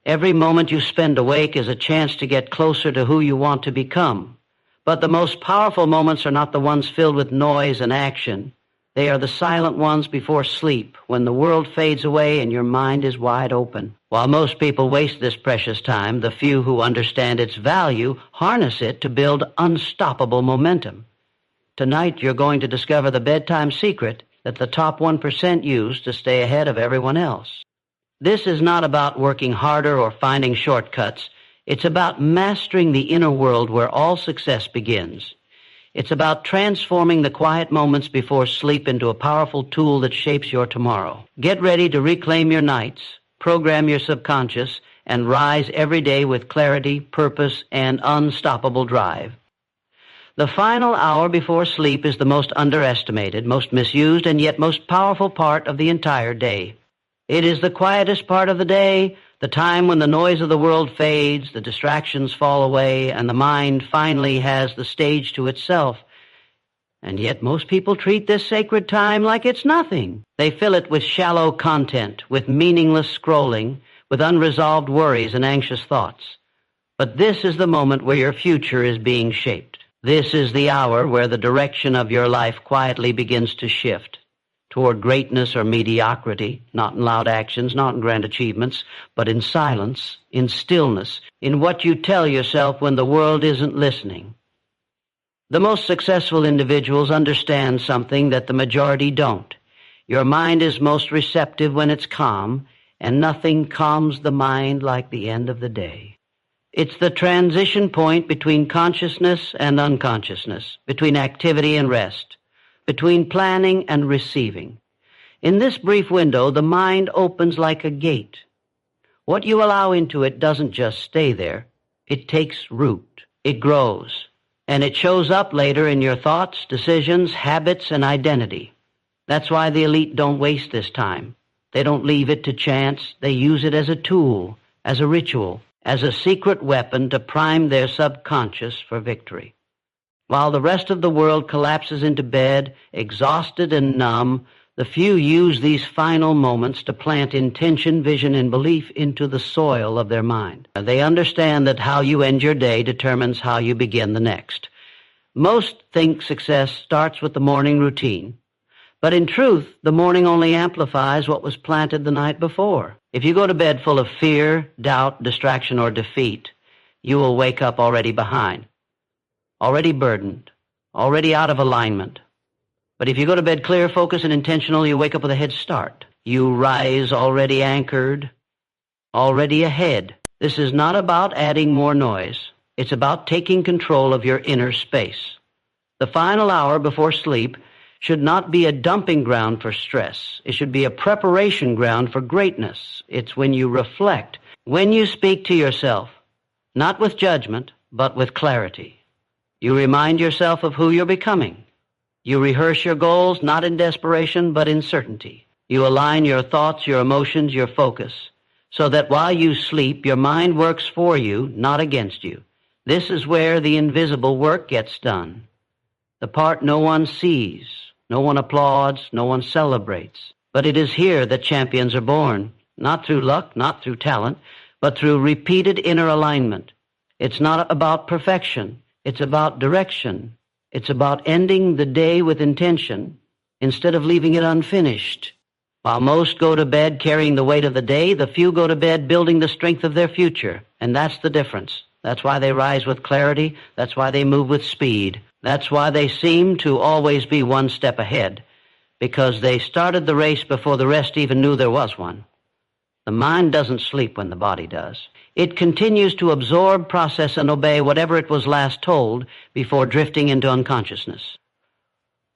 Every moment you spend awake is a chance to get closer to who you want to become. But the most powerful moments are not the ones filled with noise and action. They are the silent ones before sleep, when the world fades away and your mind is wide open. While most people waste this precious time, the few who understand its value harness it to build unstoppable momentum. Tonight you're going to discover the bedtime secret that the top 1% use to stay ahead of everyone else. This is not about working harder or finding shortcuts. It's about mastering the inner world where all success begins. It's about transforming the quiet moments before sleep into a powerful tool that shapes your tomorrow. Get ready to reclaim your nights, program your subconscious, and rise every day with clarity, purpose, and unstoppable drive. The final hour before sleep is the most underestimated, most misused, and yet most powerful part of the entire day. It is the quietest part of the day, the time when the noise of the world fades, the distractions fall away, and the mind finally has the stage to itself. And yet most people treat this sacred time like it's nothing. They fill it with shallow content, with meaningless scrolling, with unresolved worries and anxious thoughts. But this is the moment where your future is being shaped. This is the hour where the direction of your life quietly begins to shift toward greatness or mediocrity, not in loud actions, not in grand achievements, but in silence, in stillness, in what you tell yourself when the world isn't listening. The most successful individuals understand something that the majority don't. Your mind is most receptive when it's calm, and nothing calms the mind like the end of the day. It's the transition point between consciousness and unconsciousness, between activity and rest, between planning and receiving. In this brief window, the mind opens like a gate. What you allow into it doesn't just stay there. It takes root. It grows. And it shows up later in your thoughts, decisions, habits, and identity. That's why the elite don't waste this time. They don't leave it to chance. They use it as a tool, as a ritual, as a secret weapon to prime their subconscious for victory. While the rest of the world collapses into bed, exhausted and numb, the few use these final moments to plant intention, vision, and belief into the soil of their mind. They understand that how you end your day determines how you begin the next. Most think success starts with the morning routine. But in truth, the morning only amplifies what was planted the night before. If you go to bed full of fear, doubt, distraction, or defeat, you will wake up already behind, already burdened, already out of alignment. But if you go to bed clear, focused, and intentional, you wake up with a head start. You rise already anchored, already ahead. This is not about adding more noise. It's about taking control of your inner space. The final hour before sleep should not be a dumping ground for stress. It should be a preparation ground for greatness. It's when you reflect, when you speak to yourself, not with judgment, but with clarity. You remind yourself of who you're becoming. You rehearse your goals, not in desperation, but in certainty. You align your thoughts, your emotions, your focus, so that while you sleep, your mind works for you, not against you. This is where the invisible work gets done. The part no one sees, no one applauds, no one celebrates. But it is here that champions are born, not through luck, not through talent, but through repeated inner alignment. It's not about perfection. It's about direction. It's about ending the day with intention instead of leaving it unfinished. While most go to bed carrying the weight of the day, the few go to bed building the strength of their future. And that's the difference. That's why they rise with clarity. That's why they move with speed. That's why they seem to always be one step ahead, because they started the race before the rest even knew there was one. The mind doesn't sleep when the body does. It continues to absorb, process, and obey whatever it was last told before drifting into unconsciousness.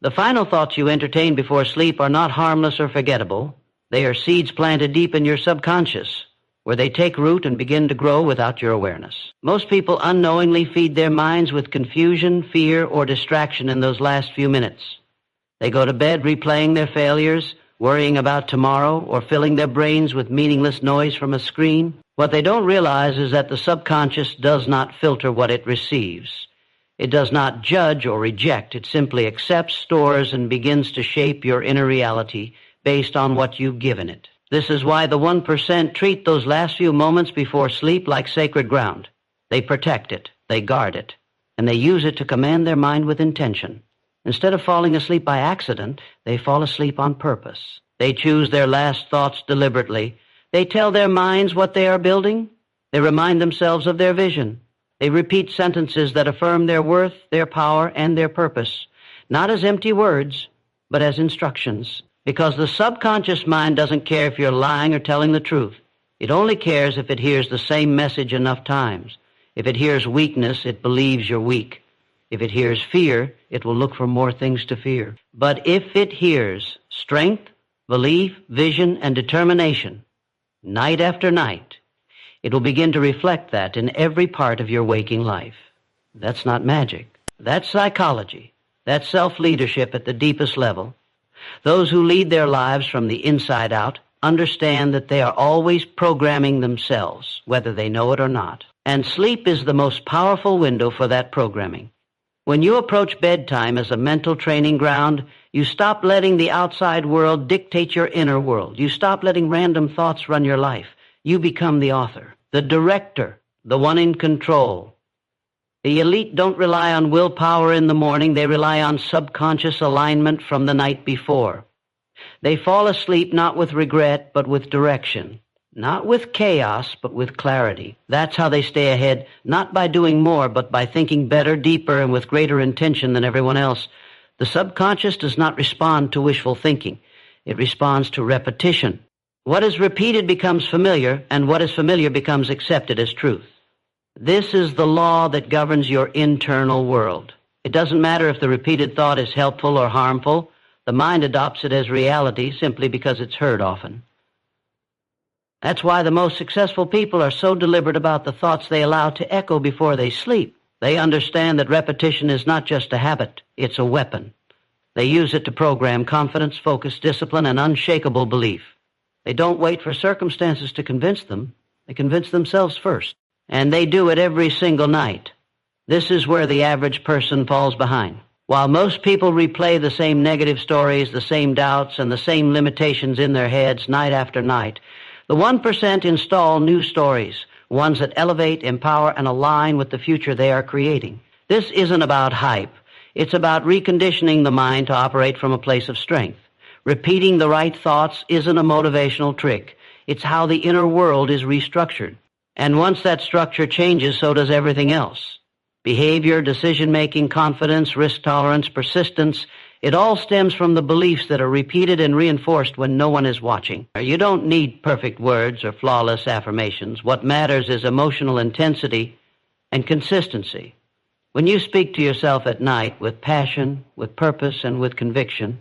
The final thoughts you entertain before sleep are not harmless or forgettable. They are seeds planted deep in your subconscious, where they take root and begin to grow without your awareness. Most people unknowingly feed their minds with confusion, fear, or distraction in those last few minutes. They go to bed replaying their failures, worrying about tomorrow, or filling their brains with meaningless noise from a screen. What they don't realize is that the subconscious does not filter what it receives. It does not judge or reject. It simply accepts, stores, and begins to shape your inner reality based on what you've given it. This is why the 1% treat those last few moments before sleep like sacred ground. They protect it, they guard it, and they use it to command their mind with intention. Instead of falling asleep by accident, they fall asleep on purpose. They choose their last thoughts deliberately. They tell their minds what they are building. They remind themselves of their vision. They repeat sentences that affirm their worth, their power, and their purpose, not as empty words, but as instructions. Because the subconscious mind doesn't care if you're lying or telling the truth. It only cares if it hears the same message enough times. If it hears weakness, it believes you're weak. If it hears fear, it will look for more things to fear. But if it hears strength, belief, vision, and determination, night after night, it will begin to reflect that in every part of your waking life. That's not magic. That's psychology. That's self-leadership at the deepest level. Those who lead their lives from the inside out understand that they are always programming themselves, whether they know it or not. And sleep is the most powerful window for that programming. When you approach bedtime as a mental training ground, you stop letting the outside world dictate your inner world. You stop letting random thoughts run your life. You become the author, the director, the one in control. The elite don't rely on willpower in the morning. They rely on subconscious alignment from the night before. They fall asleep not with regret, but with direction. Not with chaos, but with clarity. That's how they stay ahead, not by doing more, but by thinking better, deeper, and with greater intention than everyone else. The subconscious does not respond to wishful thinking. It responds to repetition. What is repeated becomes familiar, and what is familiar becomes accepted as truth. This is the law that governs your internal world. It doesn't matter if the repeated thought is helpful or harmful. The mind adopts it as reality simply because it's heard often. That's why the most successful people are so deliberate about the thoughts they allow to echo before they sleep. They understand that repetition is not just a habit, it's a weapon. They use it to program confidence, focus, discipline, and unshakable belief. They don't wait for circumstances to convince them. They convince themselves first. And they do it every single night. This is where the average person falls behind. While most people replay the same negative stories, the same doubts, and the same limitations in their heads night after night, the 1% install new stories, ones that elevate, empower, and align with the future they are creating. This isn't about hype. It's about reconditioning the mind to operate from a place of strength. Repeating the right thoughts isn't a motivational trick. It's how the inner world is restructured. And once that structure changes, so does everything else. Behavior, decision-making, confidence, risk tolerance, persistence, it all stems from the beliefs that are repeated and reinforced when no one is watching. You don't need perfect words or flawless affirmations. What matters is emotional intensity and consistency. When you speak to yourself at night with passion, with purpose, and with conviction,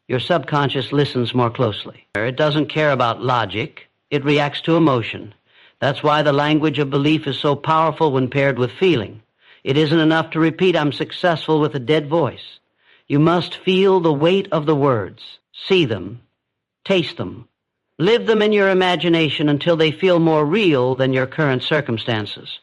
your subconscious listens more closely. It doesn't care about logic. It reacts to emotion. That's why the language of belief is so powerful when paired with feeling. It isn't enough to repeat, "I'm successful," with a dead voice. You must feel the weight of the words, see them, taste them, live them in your imagination until they feel more real than your current circumstances.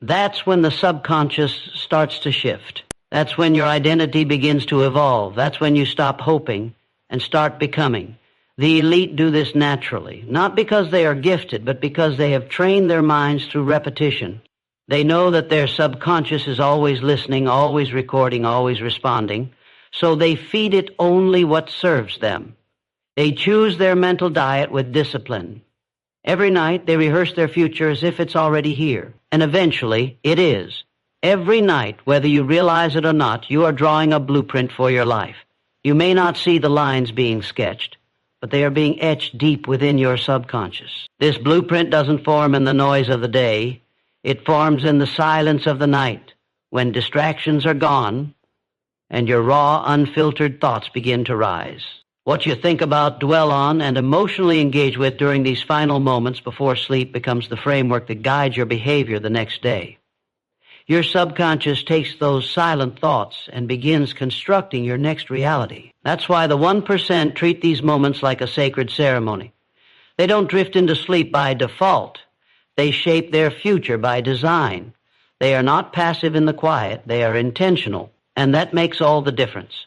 That's when the subconscious starts to shift. That's when your identity begins to evolve. That's when you stop hoping and start becoming. The elite do this naturally, not because they are gifted, but because they have trained their minds through repetition. They know that their subconscious is always listening, always recording, always responding, so they feed it only what serves them. They choose their mental diet with discipline. Every night they rehearse their future as if it's already here, and eventually it is. Every night, whether you realize it or not, you are drawing a blueprint for your life. You may not see the lines being sketched, but they are being etched deep within your subconscious. This blueprint doesn't form in the noise of the day. It forms in the silence of the night, when distractions are gone and your raw, unfiltered thoughts begin to rise. What you think about, dwell on, and emotionally engage with during these final moments before sleep becomes the framework that guides your behavior the next day. Your subconscious takes those silent thoughts and begins constructing your next reality. That's why the 1% treat these moments like a sacred ceremony. They don't drift into sleep by default. They shape their future by design. They are not passive in the quiet. They are intentional, and that makes all the difference.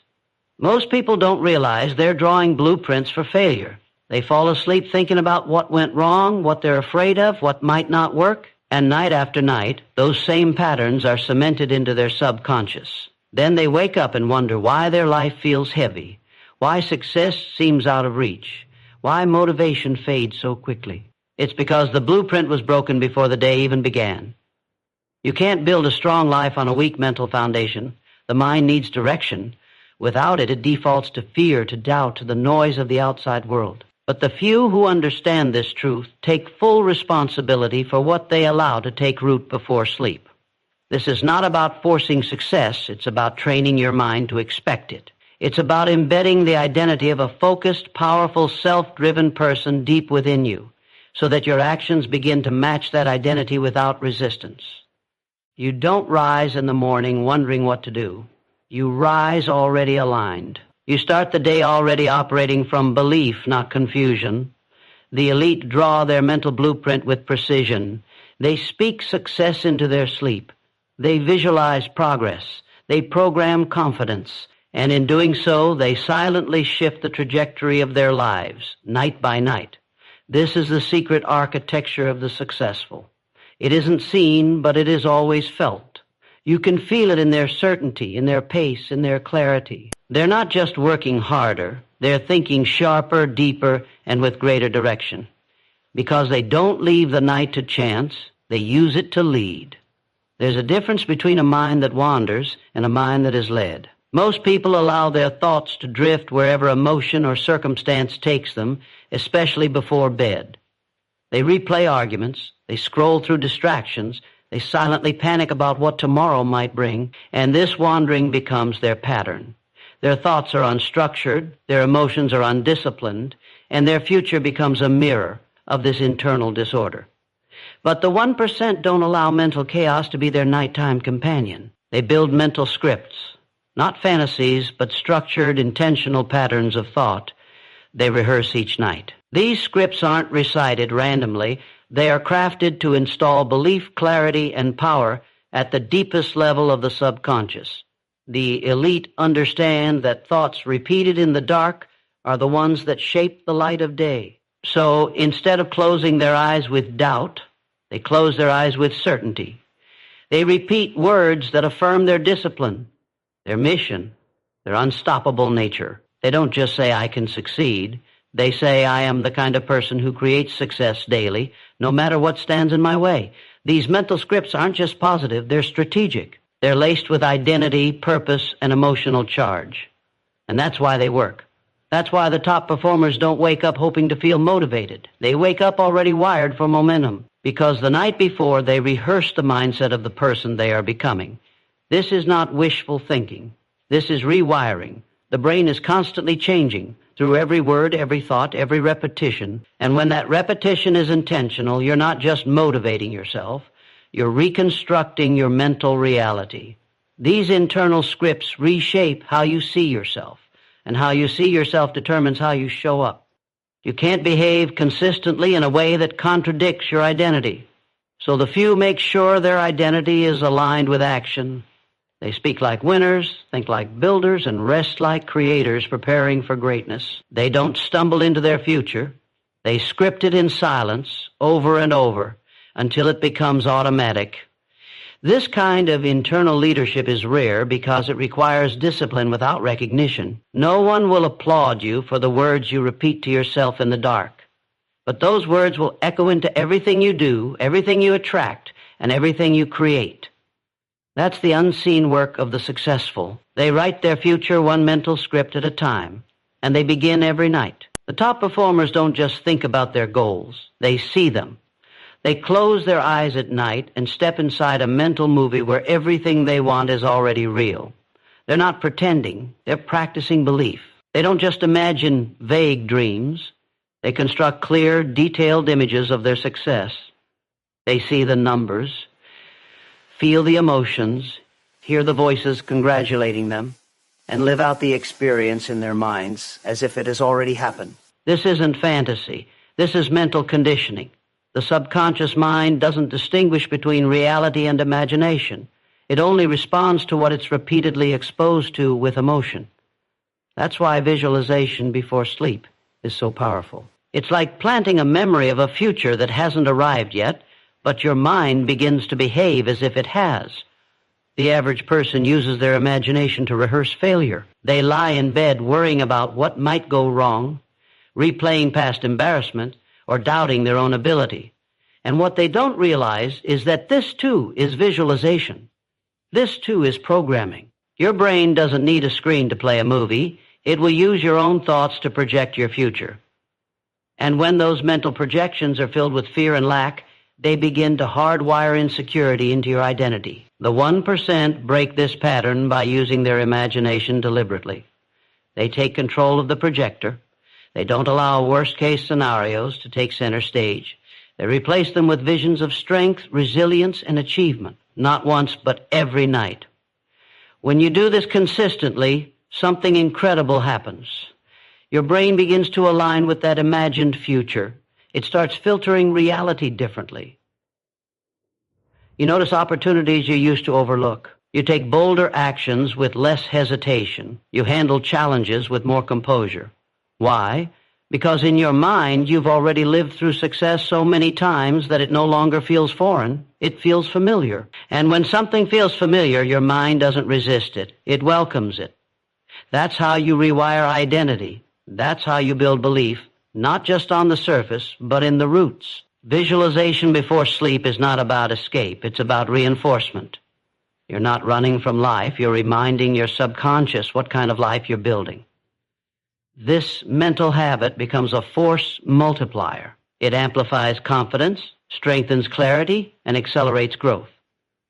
Most people don't realize they're drawing blueprints for failure. They fall asleep thinking about what went wrong, what they're afraid of, what might not work, and night after night, those same patterns are cemented into their subconscious. Then they wake up and wonder why their life feels heavy, why success seems out of reach, why motivation fades so quickly. It's because the blueprint was broken before the day even began. You can't build a strong life on a weak mental foundation. The mind needs direction. Without it, it defaults to fear, to doubt, to the noise of the outside world. But the few who understand this truth take full responsibility for what they allow to take root before sleep. This is not about forcing success. It's about training your mind to expect it. It's about embedding the identity of a focused, powerful, self-driven person deep within you, so that your actions begin to match that identity without resistance. You don't rise in the morning wondering what to do. You rise already aligned. You start the day already operating from belief, not confusion. The elite draw their mental blueprint with precision. They speak success into their sleep. They visualize progress. They program confidence. And in doing so, they silently shift the trajectory of their lives, night by night. This is the secret architecture of the successful. It isn't seen, but it is always felt. You can feel it in their certainty, in their pace, in their clarity. They're not just working harder. They're thinking sharper, deeper, and with greater direction. Because they don't leave the night to chance, they use it to lead. There's a difference between a mind that wanders and a mind that is led. Most people allow their thoughts to drift wherever emotion or circumstance takes them, especially before bed. They replay arguments, they scroll through distractions, they silently panic about what tomorrow might bring, and this wandering becomes their pattern. Their thoughts are unstructured, their emotions are undisciplined, and their future becomes a mirror of this internal disorder. But the 1% don't allow mental chaos to be their nighttime companion. They build mental scripts, not fantasies, but structured, intentional patterns of thought they rehearse each night. These scripts aren't recited randomly. They are crafted to install belief, clarity, and power at the deepest level of the subconscious. The elite understand that thoughts repeated in the dark are the ones that shape the light of day. So instead of closing their eyes with doubt, they close their eyes with certainty. They repeat words that affirm their discipline, their mission, their unstoppable nature. They don't just say, I can succeed. They say, I am the kind of person who creates success daily, no matter what stands in my way. These mental scripts aren't just positive, they're strategic. They're laced with identity, purpose, and emotional charge. And that's why they work. That's why the top performers don't wake up hoping to feel motivated. They wake up already wired for momentum, because the night before they rehearse the mindset of the person they are becoming. This is not wishful thinking. This is rewiring. The brain is constantly changing through every word, every thought, every repetition. And when that repetition is intentional, you're not just motivating yourself, you're reconstructing your mental reality. These internal scripts reshape how you see yourself, and how you see yourself determines how you show up. You can't behave consistently in a way that contradicts your identity. So the few make sure their identity is aligned with action. They speak like winners, think like builders, and rest like creators preparing for greatness. They don't stumble into their future. They script it in silence over and over until it becomes automatic. This kind of internal leadership is rare because it requires discipline without recognition. No one will applaud you for the words you repeat to yourself in the dark. But those words will echo into everything you do, everything you attract, and everything you create. That's the unseen work of the successful. They write their future one mental script at a time, and they begin every night. The top performers don't just think about their goals. They see them. They close their eyes at night and step inside a mental movie where everything they want is already real. They're not pretending. They're practicing belief. They don't just imagine vague dreams. They construct clear, detailed images of their success. They see the numbers, feel the emotions, hear the voices congratulating them, and live out the experience in their minds as if it has already happened. This isn't fantasy. This is mental conditioning. The subconscious mind doesn't distinguish between reality and imagination. It only responds to what it's repeatedly exposed to with emotion. That's why visualization before sleep is so powerful. It's like planting a memory of a future that hasn't arrived yet, but your mind begins to behave as if it has. The average person uses their imagination to rehearse failure. They lie in bed worrying about what might go wrong, replaying past embarrassment, or doubting their own ability. And what they don't realize is that this too is visualization. This too is programming. Your brain doesn't need a screen to play a movie. It will use your own thoughts to project your future. And when those mental projections are filled with fear and lack, they begin to hardwire insecurity into your identity. The 1% break this pattern by using their imagination deliberately. They take control of the projector. They don't allow worst-case scenarios to take center stage. They replace them with visions of strength, resilience, and achievement, not once but every night. When you do this consistently, something incredible happens. Your brain begins to align with that imagined future. It starts filtering reality differently. You notice opportunities you used to overlook. You take bolder actions with less hesitation. You handle challenges with more composure. Why? Because in your mind, you've already lived through success so many times that it no longer feels foreign. It feels familiar. And when something feels familiar, your mind doesn't resist it. It welcomes it. That's how you rewire identity. That's how you build belief, not just on the surface, but in the roots. Visualization before sleep is not about escape. It's about reinforcement. You're not running from life. You're reminding your subconscious what kind of life you're building. This mental habit becomes a force multiplier. It amplifies confidence, strengthens clarity, and accelerates growth.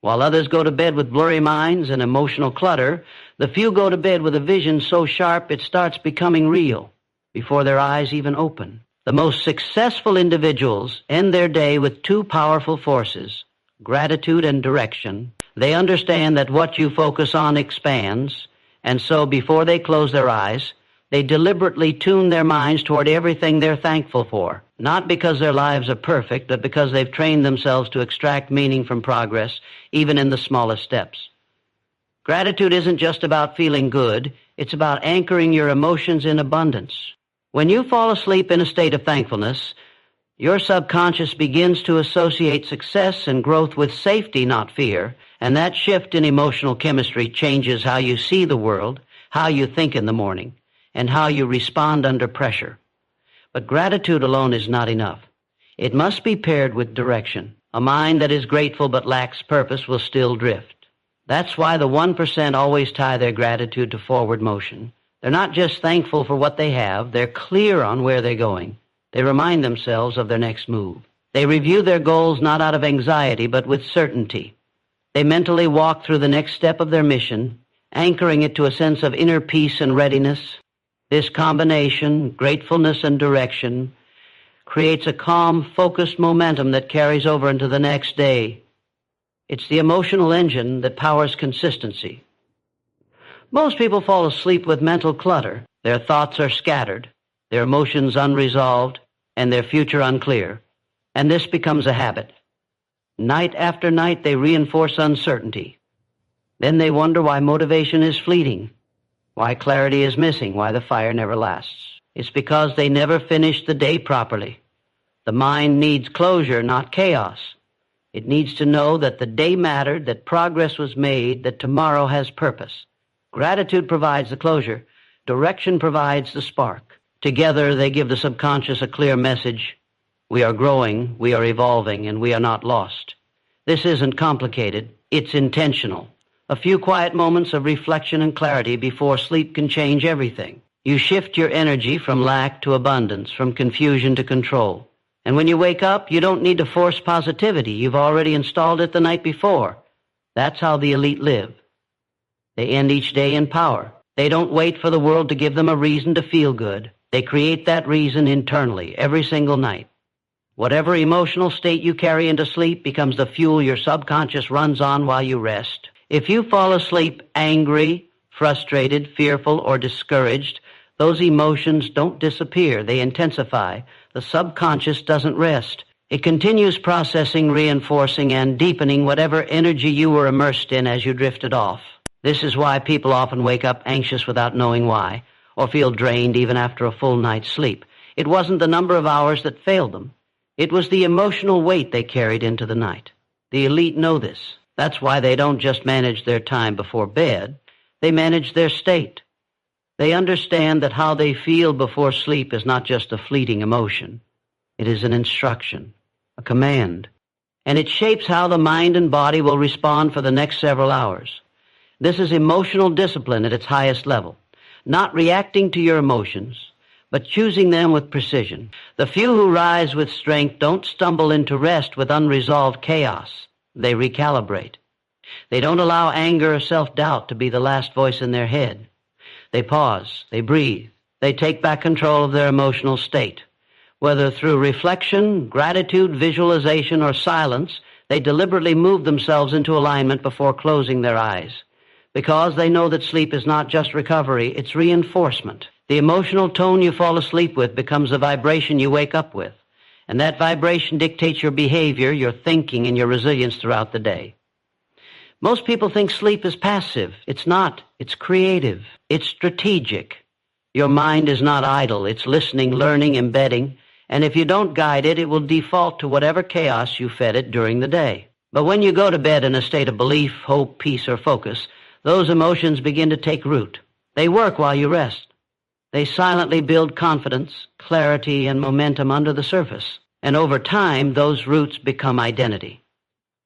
While others go to bed with blurry minds and emotional clutter, the few go to bed with a vision so sharp it starts becoming real before their eyes even open. The most successful individuals end their day with two powerful forces, gratitude and direction. They understand that what you focus on expands, and so before they close their eyes, they deliberately tune their minds toward everything they're thankful for, not because their lives are perfect, but because they've trained themselves to extract meaning from progress, even in the smallest steps. Gratitude isn't just about feeling good, it's about anchoring your emotions in abundance. When you fall asleep in a state of thankfulness, your subconscious begins to associate success and growth with safety, not fear, and that shift in emotional chemistry changes how you see the world, how you think in the morning, and how you respond under pressure. But gratitude alone is not enough. It must be paired with direction. A mind that is grateful but lacks purpose will still drift. That's why the 1% always tie their gratitude to forward motion. They're not just thankful for what they have, they're clear on where they're going. They remind themselves of their next move. They review their goals not out of anxiety but with certainty. They mentally walk through the next step of their mission, anchoring it to a sense of inner peace and readiness. This combination, gratefulness and direction, creates a calm, focused momentum that carries over into the next day. It's the emotional engine that powers consistency. Most people fall asleep with mental clutter. Their thoughts are scattered, their emotions unresolved, and their future unclear. And this becomes a habit. Night after night, they reinforce uncertainty. Then they wonder why motivation is fleeting, why clarity is missing, why the fire never lasts. It's because they never finished the day properly. The mind needs closure, not chaos. It needs to know that the day mattered, that progress was made, that tomorrow has purpose. Gratitude provides the closure. Direction provides the spark. Together, they give the subconscious a clear message. We are growing, we are evolving, and we are not lost. This isn't complicated. It's intentional. A few quiet moments of reflection and clarity before sleep can change everything. You shift your energy from lack to abundance, from confusion to control. And when you wake up, you don't need to force positivity. You've already installed it the night before. That's how the elite live. They end each day in power. They don't wait for the world to give them a reason to feel good. They create that reason internally, every single night. Whatever emotional state you carry into sleep becomes the fuel your subconscious runs on while you rest. If you fall asleep angry, frustrated, fearful, or discouraged, those emotions don't disappear. They intensify. The subconscious doesn't rest. It continues processing, reinforcing, and deepening whatever energy you were immersed in as you drifted off. This is why people often wake up anxious without knowing why, or feel drained even after a full night's sleep. It wasn't the number of hours that failed them. It was the emotional weight they carried into the night. The elite know this. That's why they don't just manage their time before bed. They manage their state. They understand that how they feel before sleep is not just a fleeting emotion. It is an instruction, a command, and it shapes how the mind and body will respond for the next several hours. This is emotional discipline at its highest level, not reacting to your emotions, but choosing them with precision. The few who rise with strength don't stumble into rest with unresolved chaos. They recalibrate. They don't allow anger or self-doubt to be the last voice in their head. They pause, they breathe, they take back control of their emotional state. Whether through reflection, gratitude, visualization, or silence, they deliberately move themselves into alignment before closing their eyes. Because they know that sleep is not just recovery, it's reinforcement. The emotional tone you fall asleep with becomes the vibration you wake up with. And that vibration dictates your behavior, your thinking, and your resilience throughout the day. Most people think sleep is passive. It's not. It's creative. It's strategic. Your mind is not idle. It's listening, learning, embedding. And if you don't guide it, it will default to whatever chaos you fed it during the day. But when you go to bed in a state of belief, hope, peace, or focus, those emotions begin to take root. They work while you rest. They silently build confidence, clarity, and momentum under the surface. And over time, those roots become identity.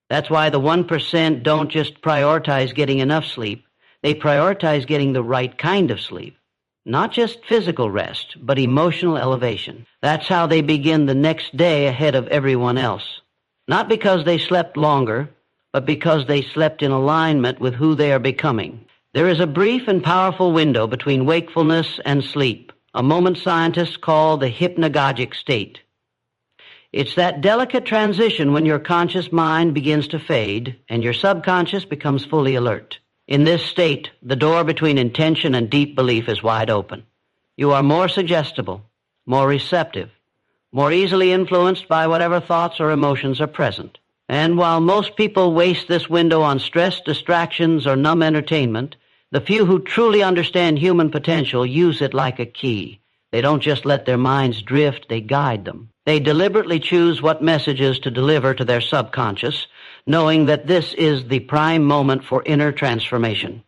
That's why the 1% don't just prioritize getting enough sleep. They prioritize getting the right kind of sleep. Not just physical rest, but emotional elevation. That's how they begin the next day ahead of everyone else. Not because they slept longer, but because they slept in alignment with who they are becoming. There is a brief and powerful window between wakefulness and sleep, a moment scientists call the hypnagogic state. It's that delicate transition when your conscious mind begins to fade and your subconscious becomes fully alert. In this state, the door between intention and deep belief is wide open. You are more suggestible, more receptive, more easily influenced by whatever thoughts or emotions are present. And while most people waste this window on stress, distractions, or numb entertainment, the few who truly understand human potential use it like a key. They don't just let their minds drift, they guide them. They deliberately choose what messages to deliver to their subconscious, knowing that this is the prime moment for inner transformation.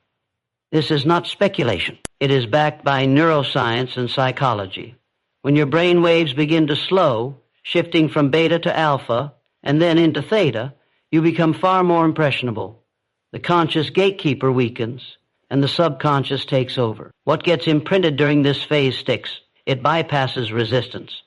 This is not speculation. It is backed by neuroscience and psychology. When your brain waves begin to slow, shifting from beta to alpha, and then into theta, you become far more impressionable. The conscious gatekeeper weakens, and the subconscious takes over. What gets imprinted during this phase sticks. It bypasses resistance.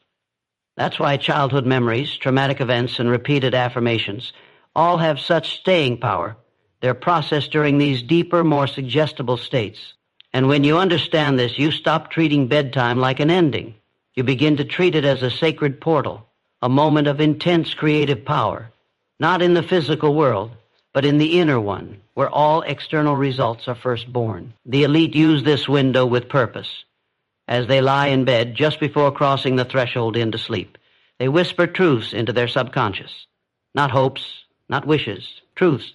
That's why childhood memories, traumatic events, and repeated affirmations all have such staying power. They're processed during these deeper, more suggestible states. And when you understand this, you stop treating bedtime like an ending. You begin to treat it as a sacred portal, a moment of intense creative power, not in the physical world, but in the inner one, where all external results are first born. The elite use this window with purpose. As they lie in bed just before crossing the threshold into sleep, they whisper truths into their subconscious. Not hopes, not wishes, truths.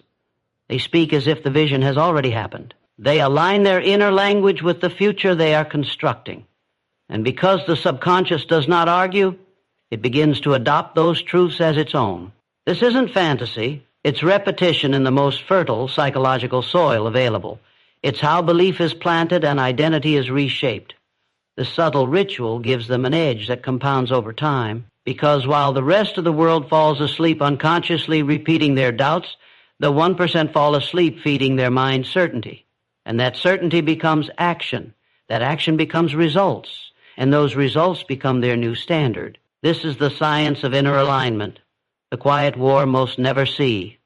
They speak as if the vision has already happened. They align their inner language with the future they are constructing. And because the subconscious does not argue, it begins to adopt those truths as its own. This isn't fantasy. It's repetition in the most fertile psychological soil available. It's how belief is planted and identity is reshaped. The subtle ritual gives them an edge that compounds over time, because while the rest of the world falls asleep unconsciously repeating their doubts, the 1% fall asleep feeding their mind certainty. And that certainty becomes action. That action becomes results. And those results become their new standard. This is the science of inner alignment, the quiet war most never see.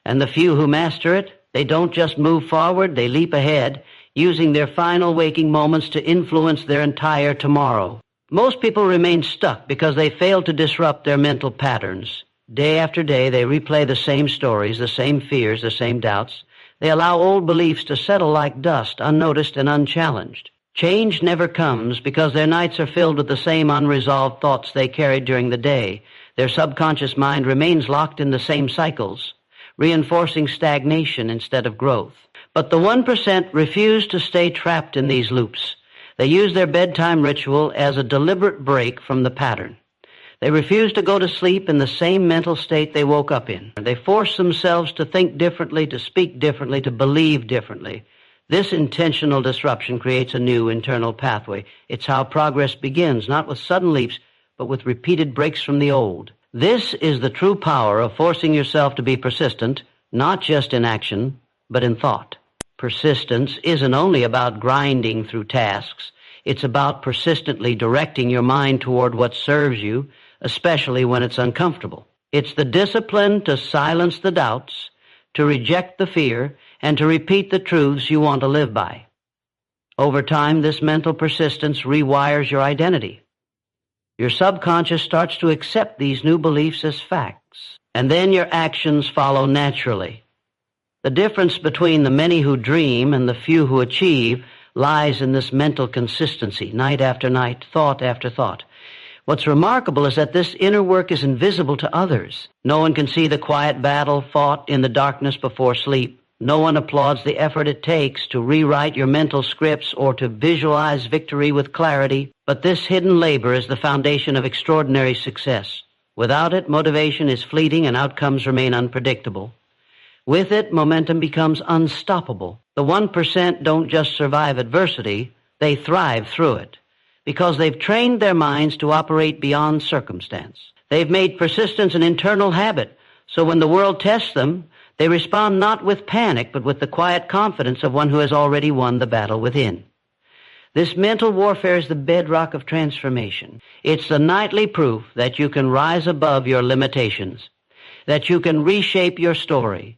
And the few who master it, they don't just move forward, they leap ahead, using their final waking moments to influence their entire tomorrow. Most people remain stuck because they fail to disrupt their mental patterns. Day after day, they replay the same stories, the same fears, the same doubts. They allow old beliefs to settle like dust, unnoticed and unchallenged. Change never comes because their nights are filled with the same unresolved thoughts they carried during the day. Their subconscious mind remains locked in the same cycles, reinforcing stagnation instead of growth. But the 1% refuse to stay trapped in these loops. They use their bedtime ritual as a deliberate break from the pattern. They refuse to go to sleep in the same mental state they woke up in. They force themselves to think differently, to speak differently, to believe differently. This intentional disruption creates a new internal pathway. It's how progress begins, not with sudden leaps, but with repeated breaks from the old. This is the true power of forcing yourself to be persistent, not just in action, but in thought. Persistence isn't only about grinding through tasks. It's about persistently directing your mind toward what serves you, especially when it's uncomfortable. It's the discipline to silence the doubts, to reject the fear, and to repeat the truths you want to live by. Over time, this mental persistence rewires your identity. Your subconscious starts to accept these new beliefs as facts, and then your actions follow naturally. The difference between the many who dream and the few who achieve lies in this mental consistency, night after night, thought after thought. What's remarkable is that this inner work is invisible to others. No one can see the quiet battle fought in the darkness before sleep. No one applauds the effort it takes to rewrite your mental scripts or to visualize victory with clarity. But this hidden labor is the foundation of extraordinary success. Without it, motivation is fleeting and outcomes remain unpredictable. With it, momentum becomes unstoppable. The 1% don't just survive adversity, they thrive through it, because they've trained their minds to operate beyond circumstance. They've made persistence an internal habit, so when the world tests them, they respond not with panic, but with the quiet confidence of one who has already won the battle within. This mental warfare is the bedrock of transformation. It's the nightly proof that you can rise above your limitations, that you can reshape your story,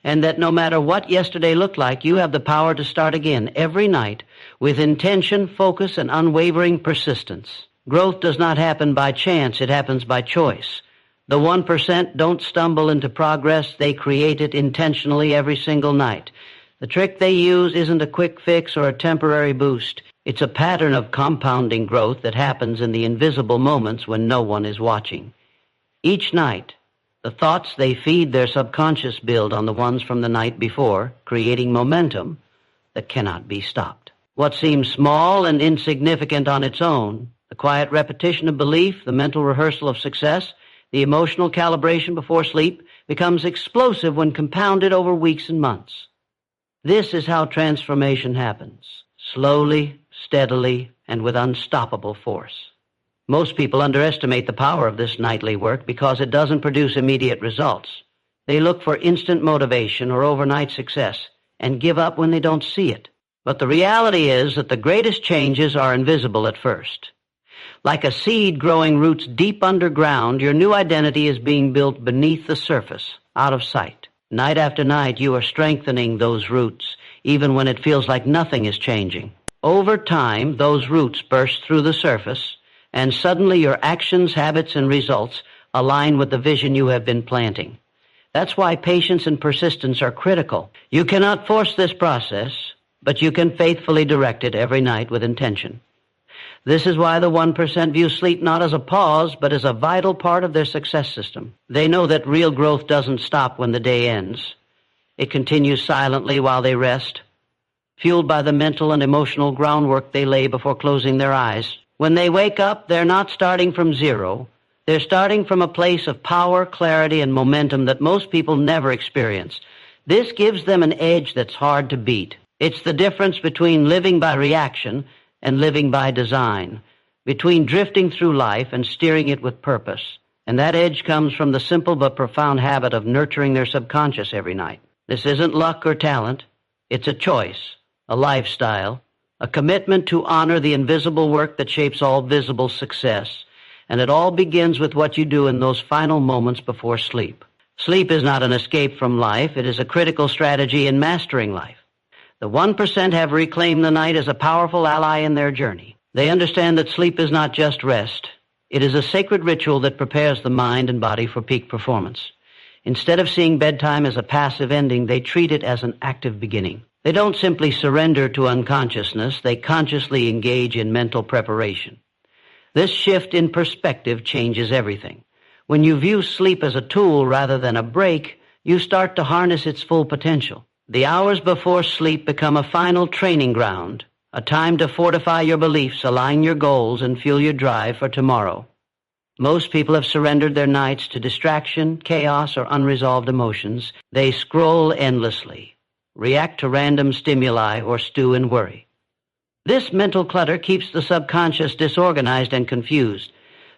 and that no matter what yesterday looked like, you have the power to start again every night with intention, focus, and unwavering persistence. Growth does not happen by chance, it happens by choice. The 1% don't stumble into progress, they create it intentionally every single night. The trick they use isn't a quick fix or a temporary boost. It's a pattern of compounding growth that happens in the invisible moments when no one is watching. Each night, the thoughts they feed their subconscious build on the ones from the night before, creating momentum that cannot be stopped. What seems small and insignificant on its own, the quiet repetition of belief, the mental rehearsal of success, the emotional calibration before sleep, becomes explosive when compounded over weeks and months. This is how transformation happens, slowly, steadily, and with unstoppable force. Most people underestimate the power of this nightly work because it doesn't produce immediate results. They look for instant motivation or overnight success and give up when they don't see it. But the reality is that the greatest changes are invisible at first. Like a seed growing roots deep underground, your new identity is being built beneath the surface, out of sight. Night after night, you are strengthening those roots, even when it feels like nothing is changing. Over time, those roots burst through the surface, and suddenly your actions, habits, and results align with the vision you have been planting. That's why patience and persistence are critical. You cannot force this process, but you can faithfully direct it every night with intention. This is why the 1% view sleep not as a pause, but as a vital part of their success system. They know that real growth doesn't stop when the day ends. It continues silently while they rest, fueled by the mental and emotional groundwork they lay before closing their eyes. When they wake up, they're not starting from zero. They're starting from a place of power, clarity, and momentum that most people never experience. This gives them an edge that's hard to beat. It's the difference between living by reaction and living by design, between drifting through life and steering it with purpose. And that edge comes from the simple but profound habit of nurturing their subconscious every night. This isn't luck or talent. It's a choice, a lifestyle, a commitment to honor the invisible work that shapes all visible success. And it all begins with what you do in those final moments before sleep. Sleep is not an escape from life. It is a critical strategy in mastering life. The 1% have reclaimed the night as a powerful ally in their journey. They understand that sleep is not just rest. It is a sacred ritual that prepares the mind and body for peak performance. Instead of seeing bedtime as a passive ending, they treat it as an active beginning. They don't simply surrender to unconsciousness, they consciously engage in mental preparation. This shift in perspective changes everything. When you view sleep as a tool rather than a break, you start to harness its full potential. The hours before sleep become a final training ground, a time to fortify your beliefs, align your goals, and fuel your drive for tomorrow. Most people have surrendered their nights to distraction, chaos, or unresolved emotions. They scroll endlessly, react to random stimuli, or stew in worry. This mental clutter keeps the subconscious disorganized and confused,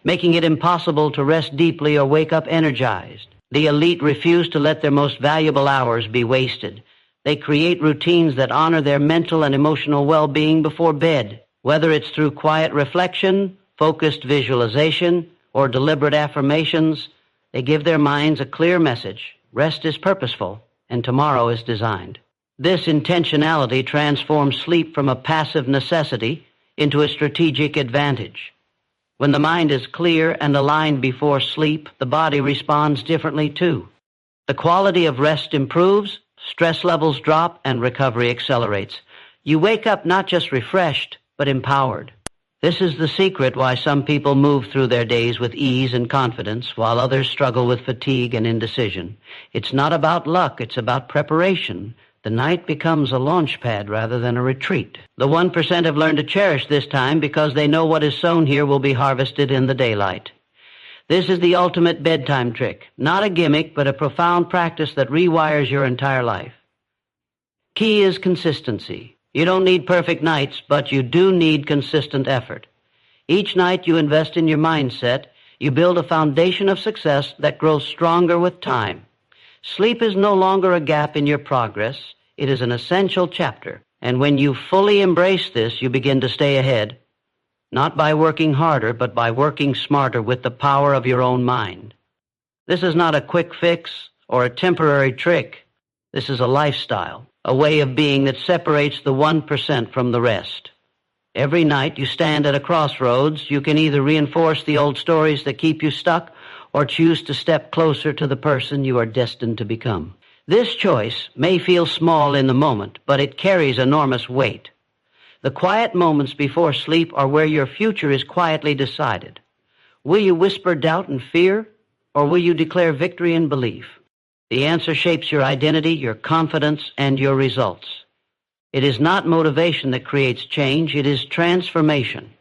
making it impossible to rest deeply or wake up energized. The elite refuse to let their most valuable hours be wasted. They create routines that honor their mental and emotional well-being before bed, whether it's through quiet reflection, focused visualization, or deliberate affirmations. They give their minds a clear message. Rest is purposeful, and tomorrow is designed. This intentionality transforms sleep from a passive necessity into a strategic advantage. When the mind is clear and aligned before sleep, the body responds differently too. The quality of rest improves, stress levels drop, and recovery accelerates. You wake up not just refreshed, but empowered. This is the secret why some people move through their days with ease and confidence, while others struggle with fatigue and indecision. It's not about luck, it's about preparation. The night becomes a launch pad rather than a retreat. The 1% have learned to cherish this time because they know what is sown here will be harvested in the daylight. This is the ultimate bedtime trick, not a gimmick, but a profound practice that rewires your entire life. Key is consistency. You don't need perfect nights, but you do need consistent effort. Each night you invest in your mindset, you build a foundation of success that grows stronger with time. Sleep is no longer a gap in your progress. It is an essential chapter. And when you fully embrace this, you begin to stay ahead, not by working harder, but by working smarter with the power of your own mind. This is not a quick fix or a temporary trick. This is a lifestyle, a way of being that separates the 1% from the rest. Every night you stand at a crossroads. You can either reinforce the old stories that keep you stuck or choose to step closer to the person you are destined to become. This choice may feel small in the moment, but it carries enormous weight. The quiet moments before sleep are where your future is quietly decided. Will you whisper doubt and fear, or will you declare victory and belief? The answer shapes your identity, your confidence, and your results. It is not motivation that creates change, it is transformation.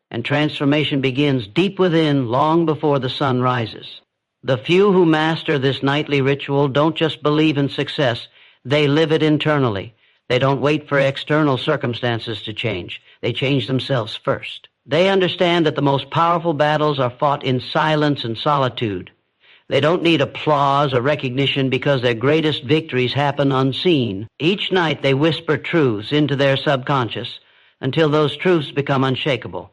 And transformation begins deep within, long before the sun rises. The few who master this nightly ritual don't just believe in success, they live it internally. They don't wait for external circumstances to change. They change themselves first. They understand that the most powerful battles are fought in silence and solitude. They don't need applause or recognition because their greatest victories happen unseen. Each night they whisper truths into their subconscious until those truths become unshakable.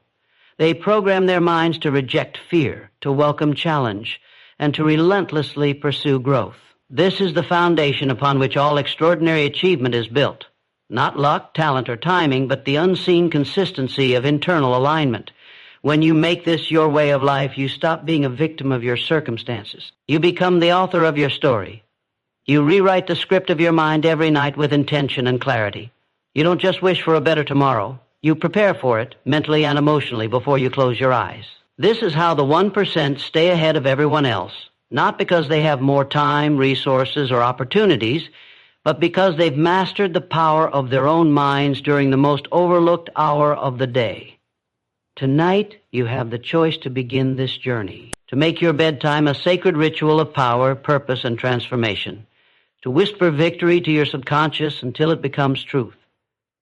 They program their minds to reject fear, to welcome challenge, and to relentlessly pursue growth. This is the foundation upon which all extraordinary achievement is built. Not luck, talent, or timing, but the unseen consistency of internal alignment. When you make this your way of life, you stop being a victim of your circumstances. You become the author of your story. You rewrite the script of your mind every night with intention and clarity. You don't just wish for a better tomorrow. You prepare for it, mentally and emotionally, before you close your eyes. This is how the 1% stay ahead of everyone else, not because they have more time, resources, or opportunities, but because they've mastered the power of their own minds during the most overlooked hour of the day. Tonight, you have the choice to begin this journey, to make your bedtime a sacred ritual of power, purpose, and transformation, to whisper victory to your subconscious until it becomes truth.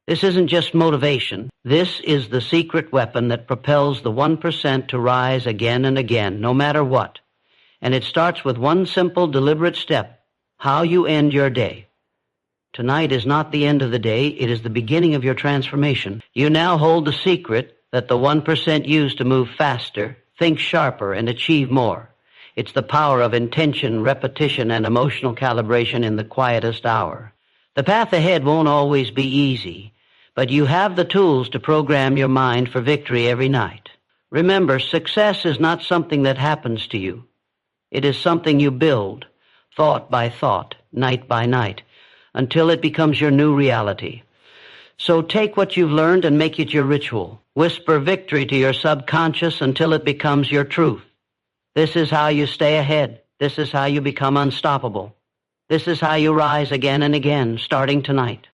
This isn't just motivation. This is the secret weapon that propels the 1% to rise again and again, no matter what. And it starts with one simple, deliberate step: how you end your day. Tonight is not the end of the day. It is the beginning of your transformation. You now hold the secret that the 1% use to move faster, think sharper, and achieve more. It's the power of intention, repetition, and emotional calibration in the quietest hour. The path ahead won't always be easy, but you have the tools to program your mind for victory every night. Remember, success is not something that happens to you. It is something you build, thought by thought, night by night, until it becomes your new reality. So take what you've learned and make it your ritual. Whisper victory to your subconscious until it becomes your truth. This is how you stay ahead. This is how you become unstoppable. This is how you rise again and again, starting tonight.